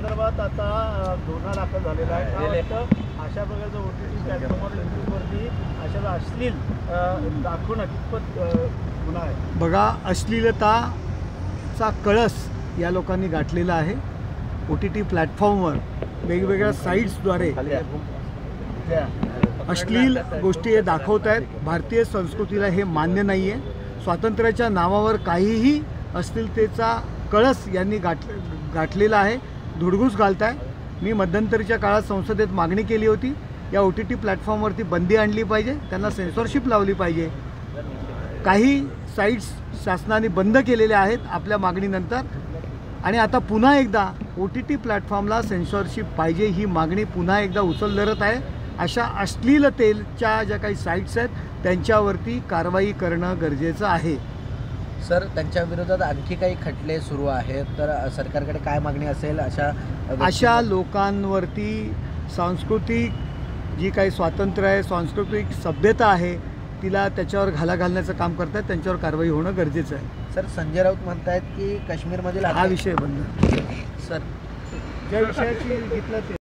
संदर्भात आता गुन्हा दाखल झालेला आहे. काय वाटतं अशा प्रकारचं OTT प्लॅटफॉर्मवर यूट्यूबवरती अशा अश्लील दाखवणं कितपत गुन्हा आहे? बघा, अश्लीलताचा कळस या लोकांनी गाठलेला आहे. OTT प्लॅटफॉर्मवर वेगवेगळ्या साईट्सद्वारे अश्लील गोष्टी हे दाखवत आहेत. भारतीय संस्कृतीला हे मान्य नाही आहे. स्वातंत्र्याच्या नावावर काहीही अश्लीलतेचा कळस यांनी गाठलेला आहे. धुडगूस घालताय. मी मध्यंतरीच्या काळात संसदेत मागणी केली होती, या OTT प्लॅटफॉर्मवरती बंदी आणली पाहिजे, त्यांना सेन्सॉरशिप लावली पाहिजे. काही साईट्स शासनाने बंद केलेल्या आहेत आपल्या मागणीनंतर, आणि आता पुन्हा एकदा OTT प्लॅटफॉर्मला सेन्सॉरशिप पाहिजे ही मागणी पुन्हा एकदा उचलधरत आहे. अशा अश्लीलतेच्या ज्या काही साईट्स आहेत त्यांच्यावरती कारवाई करणं गरजेचं आहे. सर, त्यांच्या विरोधात आणखी काही खटले सुरू आहेत, तर सरकारकडे काय मागणी असेल अशा लोकांवरती? सांस्कृतिक जी काही स्वातंत्र्य आहे, सांस्कृतिक सभ्यता आहे, तिला त्याच्यावर घाला घालण्याचं काम करतात. त्यांच्यावर कारवाई होणं गरजेचं आहे. सर, संजय राऊत म्हणतायत की काश्मीरमधील हा विषय बंद. सर, ज्या विषयाची घेतला ते